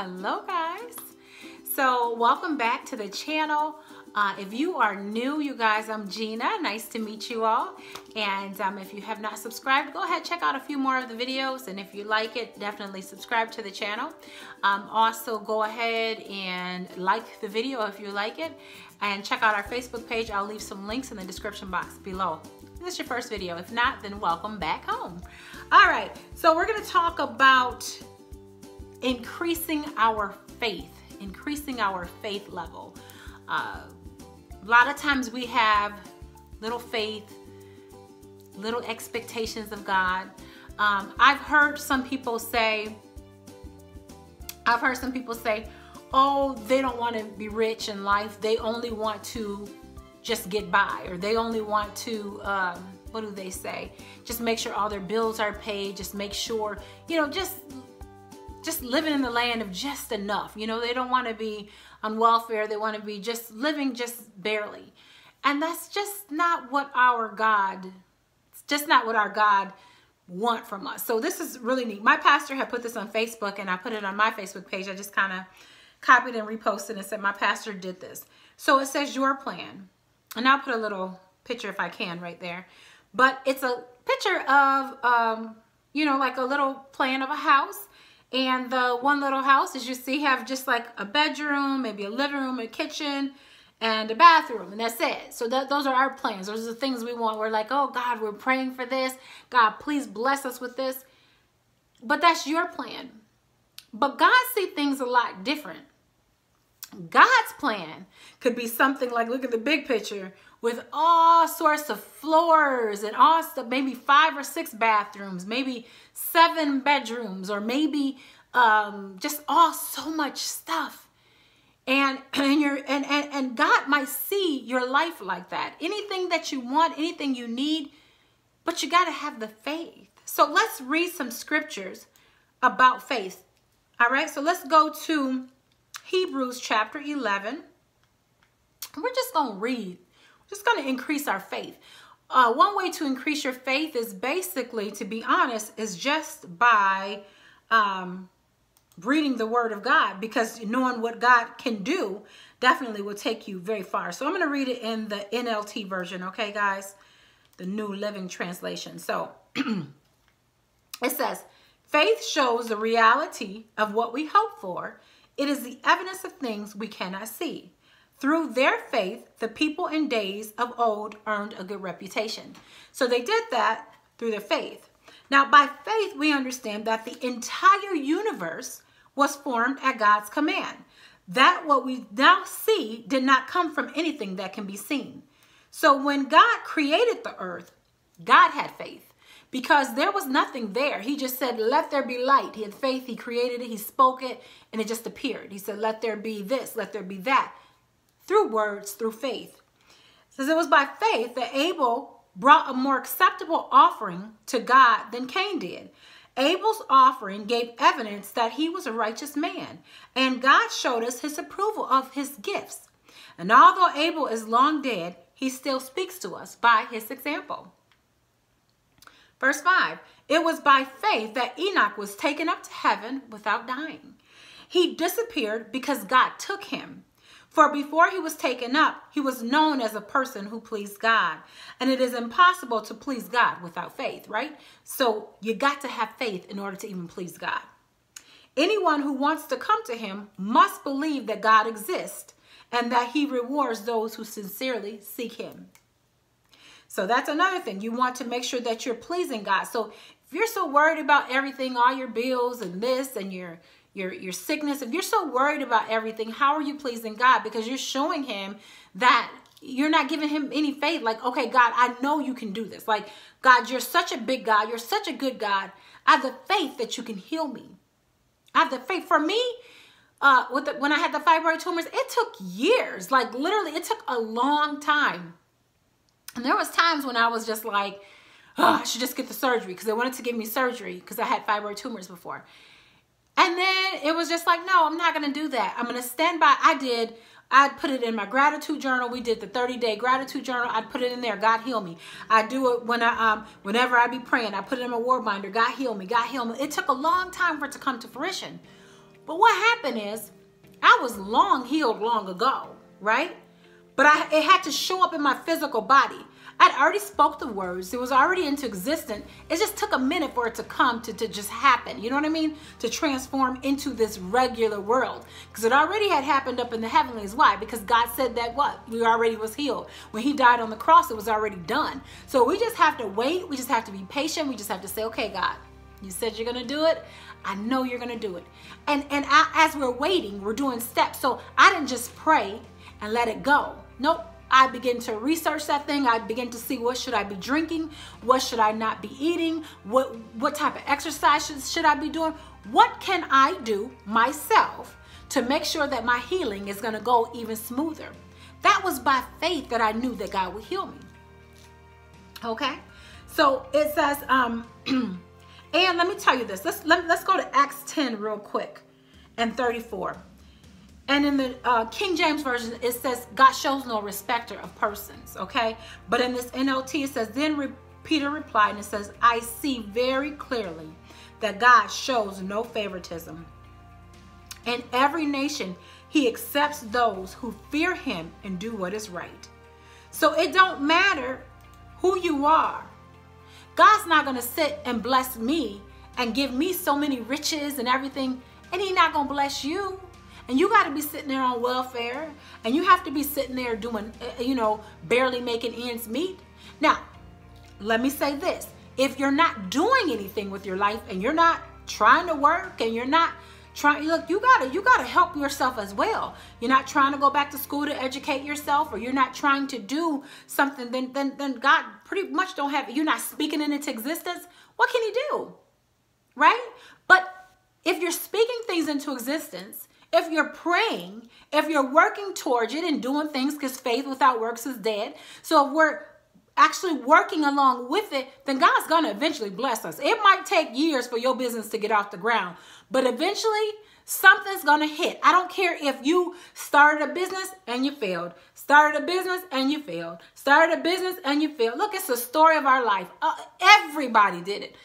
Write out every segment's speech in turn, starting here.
Hello guys. So welcome back to the channel. If you are new, you guys, I'm Gina. Nice to meet you all. And if you have not subscribed, go ahead, check out a few more of the videos. And if you like it, definitely subscribe to the channel. Also go ahead and like the video if you like it. And check out our Facebook page. I'll leave some links in the description box below. If this is your first video. If not, then welcome back home. All right, so we're gonna talk about increasing our faith level. A lot of times we have little faith, little expectations of God. I've heard some people say, oh, they don't want to be rich in life. They only want to just get by, or they only want to, what do they say? Just make sure all their bills are paid. Just make sure, you know, just living in the land of just enough. You know, they don't want to be on welfare. They want to be just living just barely. And that's just not what our God, it's just not what our God want from us. So this is really neat. My pastor had put this on Facebook and I put it on my Facebook page. I just kind of copied and reposted and said, my pastor did this. So it says your plan. And I'll put a little picture if I can right there. But it's a picture of, you know, like a little plan of a house. And the one little house, as you see, have just like a bedroom, maybe a living room, a kitchen, and a bathroom, and that's it. So those are our plans. Those are the things we want. We're like, oh God, we're praying for this. God, please bless us with this. But that's your plan. But God sees things a lot different. God's plan could be something like, look at the big picture, with all sorts of floors and all stuff, maybe 5 or 6 bathrooms, maybe 7 bedrooms, or maybe just all so much stuff. And God might see your life like that. Anything that you want, anything you need, but you got to have the faith. So let's read some scriptures about faith. All right, so let's go to Hebrews chapter 11. We're just going to read. Just going to increase our faith. One way to increase your faith is basically, to be honest, is just by reading the Word of God, because knowing what God can do definitely will take you very far. So I'm going to read it in the NLT version, okay, guys? The New Living Translation. So it says, faith shows the reality of what we hope for. It is the evidence of things we cannot see. Through their faith, the people in days of old earned a good reputation. So they did that through their faith. Now, by faith, we understand that the entire universe was formed at God's command. That what we now see did not come from anything that can be seen. So when God created the earth, God had faith, because there was nothing there. He just said, let there be light. He had faith. He created it. He spoke it, and it just appeared. He said, let there be this, let there be that. Through words, through faith. It says it was by faith that Abel brought a more acceptable offering to God than Cain did. Abel's offering gave evidence that he was a righteous man, and God showed us his approval of his gifts. And although Abel is long dead, he still speaks to us by his example. Verse 5, it was by faith that Enoch was taken up to heaven without dying. He disappeared because God took him. For before he was taken up, he was known as a person who pleased God. And it is impossible to please God without faith, right? So you got to have faith in order to even please God. Anyone who wants to come to him must believe that God exists and that he rewards those who sincerely seek him. So that's another thing. You want to make sure that you're pleasing God. So if you're so worried about everything, all your bills and this and your sickness, if you're so worried about everything, how are you pleasing God? Because you're showing him that you're not giving him any faith. Like, okay, God, I know you can do this. Like, God, you're such a big God. You're such a good God. I have the faith that you can heal me. I have the faith. For me, when I had the fibroid tumors, it took years. Like, literally, it took a long time. And there was times when I was just like, oh, I should just get the surgery, because they wanted to give me surgery because I had fibroid tumors before. And then it was just like, no, I'm not going to do that. I'm going to stand by. I'd put it in my gratitude journal. We did the 30-day gratitude journal. I'd put it in there. God heal me. I do it when whenever I be praying. I put it in my word binder. God heal me. God heal me. It took a long time for it to come to fruition. But what happened is I was long healed long ago, right? But it had to show up in my physical body. I'd already spoke the words. It was already into existence. It just took a minute for it to come, to just happen. You know what I mean? To transform into this regular world. Because it already had happened up in the heavenlies. Why? Because God said that what? We already was healed. When he died on the cross, it was already done. So we just have to wait. We just have to be patient. We just have to say, okay, God, you said you're going to do it. I know you're going to do it. And as we're waiting, we're doing steps. So I didn't just pray and let it go. Nope. I begin to research that thing. I begin to see, what should I be drinking? What should I not be eating? What type of exercise should I be doing? What can I do myself to make sure that my healing is going to go even smoother? That was by faith that I knew that God would heal me. Okay? So it says, and let me tell you this. Let's go to Acts 10 real quick and 34. And in the King James Version, it says, God shows no respecter of persons, okay? But in this NLT, it says, then Peter replied, and it says, I see very clearly that God shows no favoritism. In every nation, he accepts those who fear him and do what is right. So it don't matter who you are. God's not going to sit and bless me and give me so many riches and everything, and he's not going to bless you. And you got to be sitting there on welfare, and you have to be sitting there doing, barely making ends meet. Now, let me say this. If you're not doing anything with your life, and you're not trying to work, and you're not trying, look, you gotta help yourself as well. You're not trying to go back to school to educate yourself, or you're not trying to do something, then God pretty much don't have, you're not speaking it into existence. What can he do? Right? But if you're speaking things into existence, if you're praying, if you're working towards it and doing things, because faith without works is dead. So if we're actually working along with it, then God's going to eventually bless us. It might take years for your business to get off the ground, but eventually something's going to hit. I don't care if you started a business and you failed, started a business and you failed, started a business and you failed. Look, it's the story of our life. Everybody did it.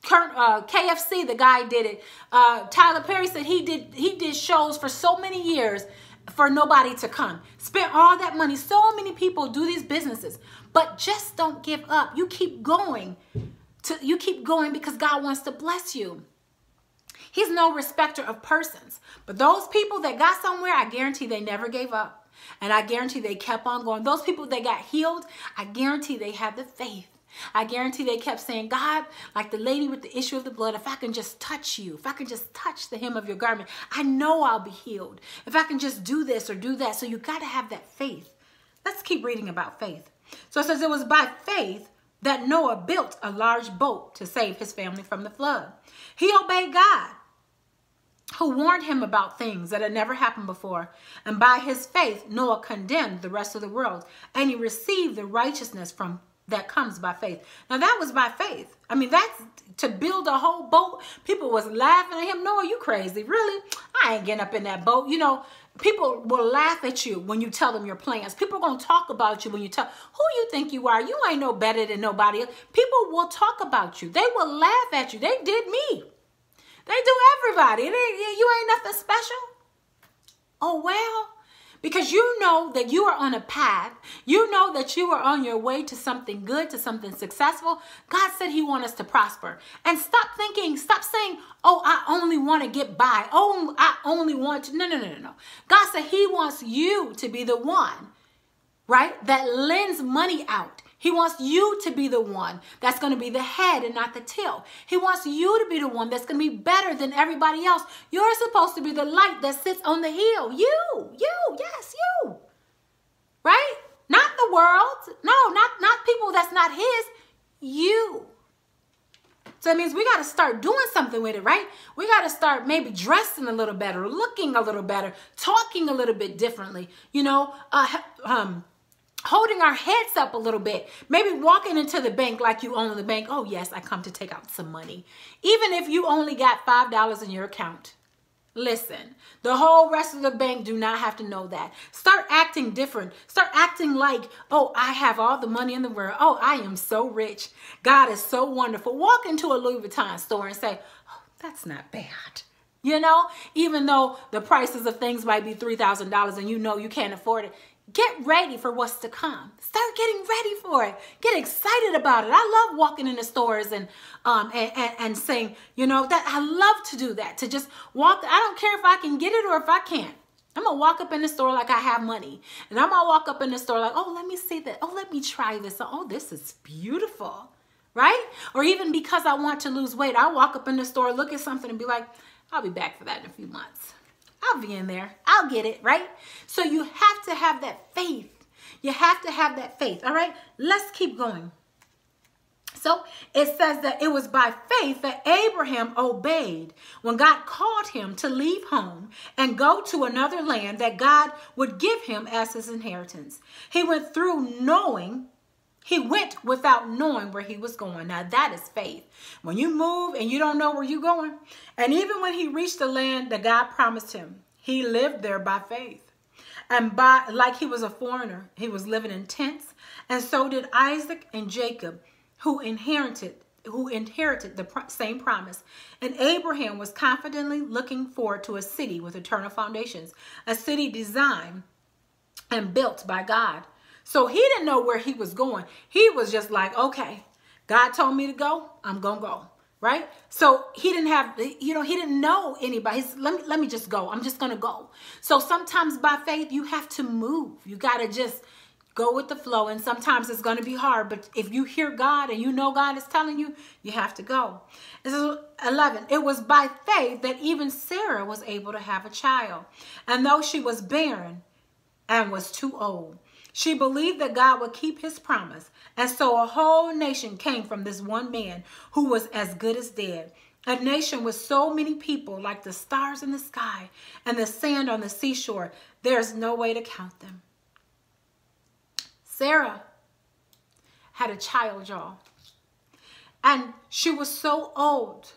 KFC, the guy did it. Tyler Perry said he did shows for so many years for nobody to come. Spent all that money. So many people do these businesses, but just don't give up. You keep going. You keep going because God wants to bless you. He's no respecter of persons. But those people that got somewhere, I guarantee they never gave up. And I guarantee they kept on going. Those people that got healed, I guarantee they had the faith. I guarantee they kept saying, God, like the lady with the issue of the blood, if I can just touch you, if I can just touch the hem of your garment, I know I'll be healed. If I can just do this or do that. So you got to have that faith. Let's keep reading about faith. So it says it was by faith that Noah built a large boat to save his family from the flood. He obeyed God, who warned him about things that had never happened before. And by his faith, Noah condemned the rest of the world, and he received the righteousness that comes by faith. Now that was by faith. I mean, that's to build a whole boat. People was laughing at him. Noah, you crazy. Really? I ain't getting up in that boat. You know, people will laugh at you when you tell them your plans. People are going to talk about you when you tell who you think you are. You ain't no better than nobody else. People will talk about you. They will laugh at you. They did me. They do everybody. You ain't nothing special. Oh, well. Because you know that you are on a path. You know that you are on your way to something good, to something successful. God said he wants us to prosper. And stop saying, oh, I only want to get by. Oh, I only want to. No. God said he wants you to be the one, right, that lends money out. He wants you to be the one that's going to be the head and not the tail. He wants you to be the one that's going to be better than everybody else. You're supposed to be the light that sits on the hill. Yes, you. Right? Not the world. No, not people that's not his. You. So that means we got to start doing something with it, right? We got to start maybe dressing a little better, looking a little better, talking a little bit differently, holding our heads up a little bit, maybe walking into the bank like you own the bank. Oh, yes, I come to take out some money. Even if you only got $5 in your account. Listen, the whole rest of the bank do not have to know that. Start acting different. Start acting like, oh, I have all the money in the world. Oh, I am so rich. God is so wonderful. Walk into a Louis Vuitton store and say, oh, that's not bad. You know, even though the prices of things might be $3,000 and you know you can't afford it, get ready for what's to come. Start getting ready for it. Get excited about it. I love walking in the stores and saying, you know, that I love to do that, to just walk. I don't care if I can get it or if I can't. I'm going to walk up in the store like I have money. And I'm going to walk up in the store like, oh, let me see that. Oh, let me try this. Oh, this is beautiful. Right? Or even because I want to lose weight, I'll walk up in the store, look at something and be like, I'll be back for that in a few months. I'll be in there. I'll get it, right? So you have to have that faith. You have to have that faith, all right? Let's keep going. So it says that it was by faith that Abraham obeyed when God called him to leave home and go to another land that God would give him as his inheritance. He went without knowing where he was going. Now that is faith. When you move and you don't know where you're going. And even when he reached the land that God promised him, he lived there by faith. And like he was a foreigner, he was living in tents. And so did Isaac and Jacob, who inherited the same promise. And Abraham was confidently looking forward to a city with eternal foundations, a city designed and built by God. So he didn't know where he was going. He was just like, okay, God told me to go, I'm going to go, right? So he didn't have, he didn't know anybody. Let me just go. I'm just going to go. So sometimes by faith, you have to move. You got to just go with the flow. And sometimes it's going to be hard. But if you hear God and you know God is telling you, you have to go. This is 11. It was by faith that even Sarah was able to have a child. And though she was barren and was too old, she believed that God would keep his promise. And so a whole nation came from this one man who was as good as dead. A nation with so many people like the stars in the sky and the sand on the seashore. There's no way to count them. Sarah had a child, y'all. And she was so old.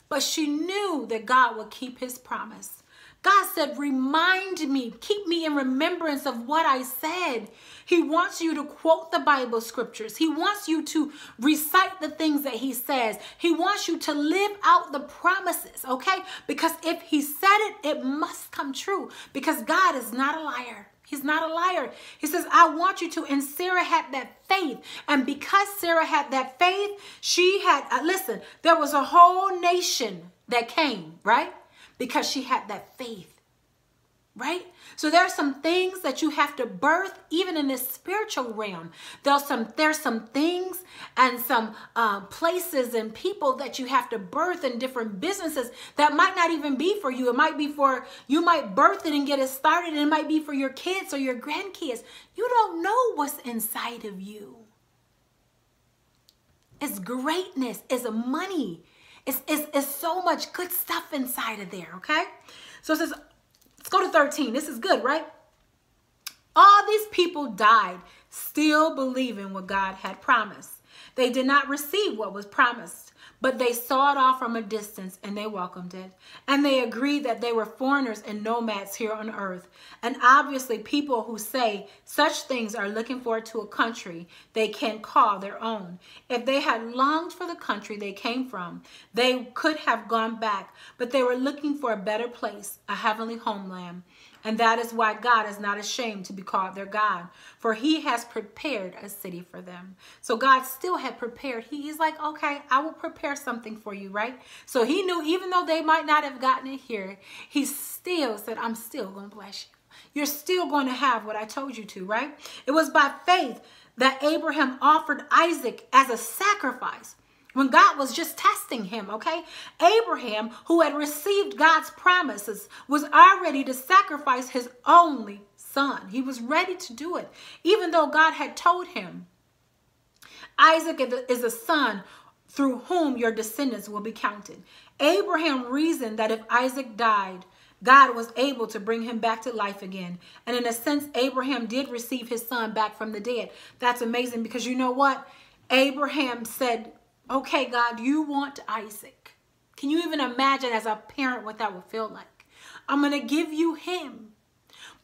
But she knew that God would keep his promise. God said, remind me, keep me in remembrance of what I said. He wants you to quote the Bible scriptures. He wants you to recite the things that he says. He wants you to live out the promises, okay? Because if he said it, it must come true. Because God is not a liar. He's not a liar. He says, I want you to. And Sarah had that faith. And because Sarah had that faith, she had, listen, there was a whole nation that came, right? Because she had that faith, right? So there's some things that you have to birth even in this spiritual realm. There's some things and some places and people that you have to birth in different businesses that might not even be for you. It might be for, you might birth it and get it started, and it might be for your kids or your grandkids. You don't know what's inside of you. It's greatness, it's money. It's so much good stuff inside of there, okay? So it says, let's go to 13. This is good, right? All these people died still believing what God had promised. They did not receive what was promised, but they saw it off from a distance and they welcomed it. And they agreed that they were foreigners and nomads here on earth. And obviously people who say such things are looking forward to a country they can call their own. If they had longed for the country they came from, they could have gone back, but they were looking for a better place, a heavenly homeland. And that is why God is not ashamed to be called their God, for he has prepared a city for them. So God still had prepared. He's like, okay, I will prepare something for you, right? So he knew even though they might not have gotten it here, he still said, I'm still going to bless you. You're still going to have what I told you to, right? It was by faith that Abraham offered Isaac as a sacrifice when God was just testing him, okay? Abraham, who had received God's promises, was already to sacrifice his only son. He was ready to do it, even though God had told him, Isaac is a son through whom your descendants will be counted. Abraham reasoned that if Isaac died, God was able to bring him back to life again. And in a sense, Abraham did receive his son back from the dead. That's amazing because you know what? Abraham said, okay, God, you want Isaac. Can you even imagine as a parent what that would feel like? I'm going to give you him.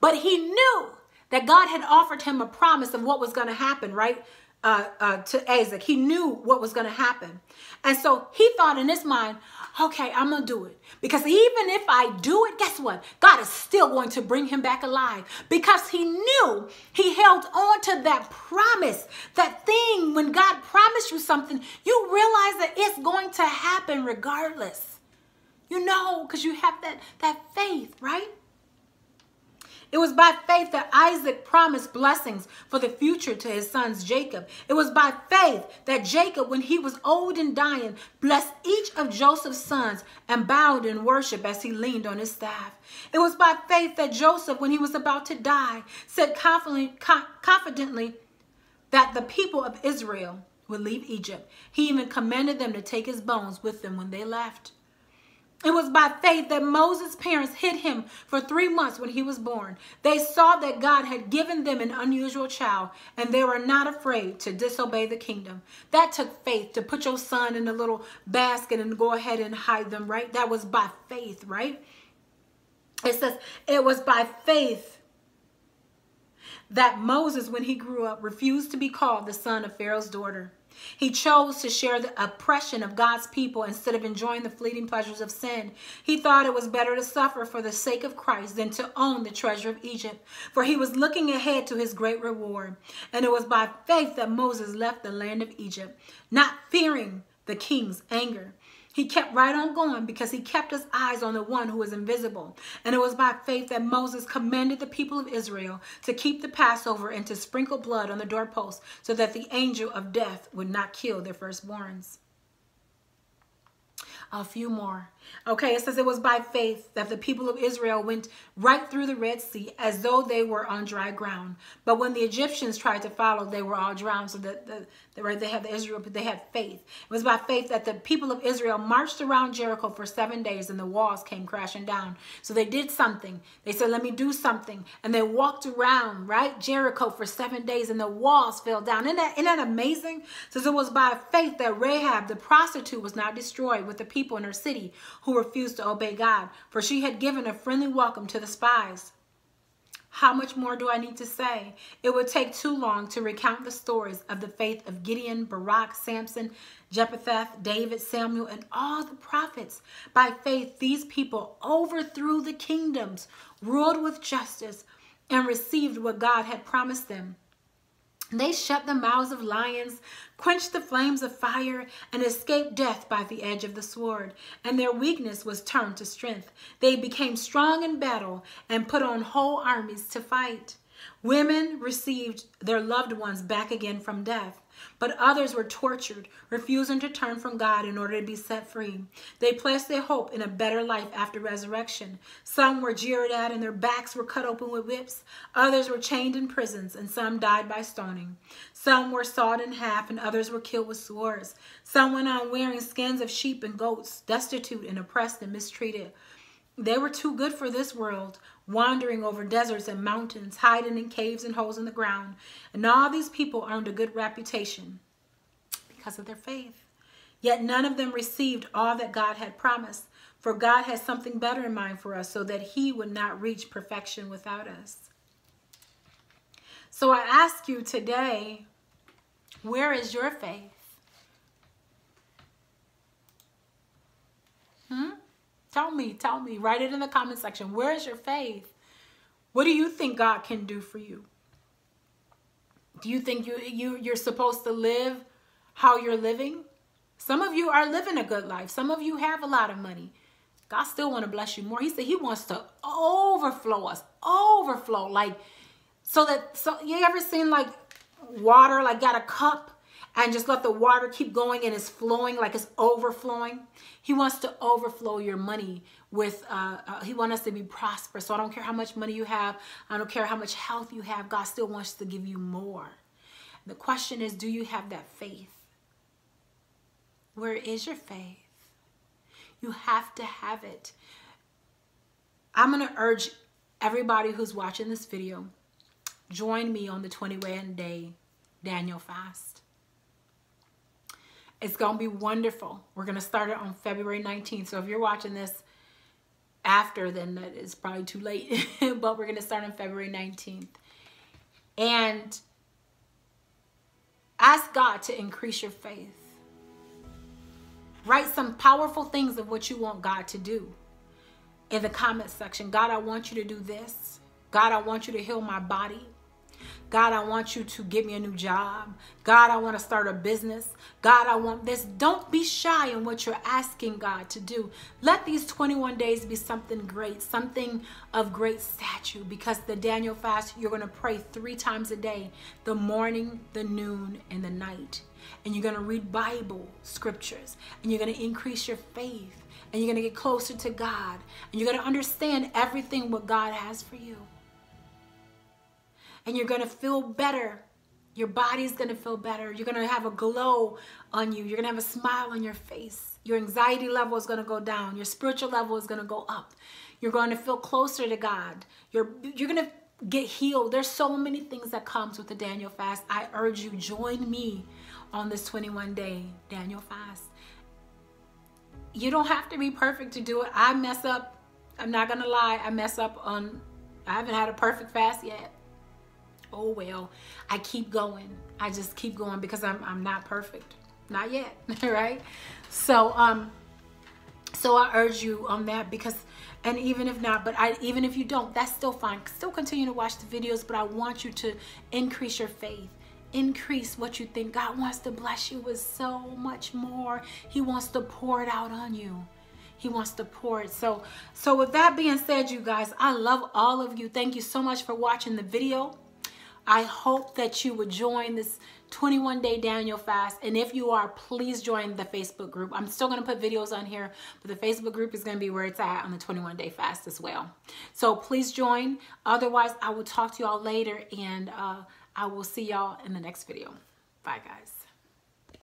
But he knew that God had offered him a promise of what was going to happen, right? to Isaac. He knew what was going to happen. And so he thought in his mind, okay, I'm going to do it. Because even if I do it, guess what? God is still going to bring him back alive. Because he knew, he held on to that promise, that thing. When God promised you something, you realize that it's going to happen regardless. You know, because you have that faith, right? It was by faith that Isaac promised blessings for the future to his sons Jacob. It was by faith that Jacob, when he was old and dying, blessed each of Joseph's sons and bowed in worship as he leaned on his staff. It was by faith that Joseph, when he was about to die, said confidently that the people of Israel would leave Egypt. He even commanded them to take his bones with them when they left. It was by faith that Moses' parents hid him for 3 months when he was born. They saw that God had given them an unusual child, and they were not afraid to disobey the kingdom. That took faith, to put your son in a little basket and go ahead and hide them, right? That was by faith, right? It says it was by faith that Moses, when he grew up, refused to be called the son of Pharaoh's daughter. He chose to share the oppression of God's people instead of enjoying the fleeting pleasures of sin. He thought it was better to suffer for the sake of Christ than to own the treasure of Egypt, for he was looking ahead to his great reward. And it was by faith that Moses left the land of Egypt, not fearing the king's anger. He kept right on going because he kept his eyes on the one who was invisible. And it was by faith that Moses commanded the people of Israel to keep the Passover and to sprinkle blood on the doorposts so that the angel of death would not kill their firstborns. A few more. Okay, it says it was by faith that the people of Israel went right through the Red Sea as though they were on dry ground. But when the Egyptians tried to follow, they were all drowned. So right, they had the Israel, but they had faith. It was by faith that the people of Israel marched around Jericho for 7 days and the walls came crashing down. So they did something. They said, let me do something. And they walked around, right, Jericho for 7 days and the walls fell down. Isn't that amazing? So it was by faith that Rahab, the prostitute, was not destroyed with the people in her city who refused to obey God, for she had given a friendly welcome to the spies. How much more do I need to say? It would take too long to recount the stories of the faith of Gideon, Barak, Samson, Jephthah, David, Samuel, and all the prophets. By faith, these people overthrew the kingdoms, ruled with justice, and received what God had promised them. They shut the mouths of lions, quenched the flames of fire, and escaped death by the edge of the sword. And their weakness was turned to strength. They became strong in battle and put on whole armies to fight. Women received their loved ones back again from death, but others were tortured, refusing to turn from God in order to be set free. They placed their hope in a better life after resurrection. Some were jeered at and their backs were cut open with whips. Others were chained in prisons, and some died by stoning. Some were sawed in half, and others were killed with swords. Some went on wearing skins of sheep and goats, destitute and oppressed and mistreated. They were too good for this world, wandering over deserts and mountains, hiding in caves and holes in the ground. And all these people earned a good reputation because of their faith. Yet none of them received all that God had promised, for God has something better in mind for us so that he would not reach perfection without us. So I ask you today, where is your faith? Tell me, write it in the comment section. Where is your faith? What do you think God can do for you? Do you think you're supposed to live how you're living? Some of you are living a good life. Some of you have a lot of money. God still want to bless you more. He said he wants to overflow us, overflow. Like, so you ever seen like water, like got a cup and just let the water keep going and it's flowing like it's overflowing? He wants to overflow your money with, he wants us to be prosperous. So I don't care how much money you have. I don't care how much health you have. God still wants to give you more. The question is, do you have that faith? Where is your faith? You have to have it. I'm going to urge everybody who's watching this video, join me on the 21-day Daniel fast. It's going to be wonderful. We're going to start it on February 19th. So if you're watching this after, then that is probably too late. But we're going to start on February 19th. And Ask God to increase your faith. Write some powerful things of what you want God to do in the comment section. God, I want you to do this. God, I want you to heal my body. God, I want you to give me a new job. God, I want to start a business. God, I want this. Don't be shy in what you're asking God to do. Let these 21 days be something great, something of great stature, because the Daniel fast, you're going to pray 3 times a day, the morning, the noon, and the night. And you're going to read Bible scriptures, and you're going to increase your faith, and you're going to get closer to God, and you're going to understand everything what God has for you. And you're going to feel better. Your body's going to feel better. You're going to have a glow on you. You're going to have a smile on your face. Your anxiety level is going to go down. Your spiritual level is going to go up. You're going to feel closer to God. You're going to get healed. There's so many things that comes with the Daniel fast. I urge you, join me on this 21-day Daniel fast. You don't have to be perfect to do it. I mess up. I'm not going to lie. I mess up on, I haven't had a perfect fast yet. Oh well, I keep going. I just keep going because I'm not perfect. Not yet, right? So I urge you on that, because, and even if not, but even if you don't, that's still fine. Still continue to watch the videos, but I want you to increase your faith. Increase what you think. God wants to bless you with so much more. He wants to pour it out on you. He wants to pour it. So with that being said, you guys, I love all of you. Thank you so much for watching the video. I hope that you would join this 21-day Daniel fast. And if you are, please join the Facebook group. I'm still going to put videos on here, but the Facebook group is going to be where it's at on the 21-day fast as well. So please join. Otherwise, I will talk to y'all later, and I will see y'all in the next video. Bye, guys.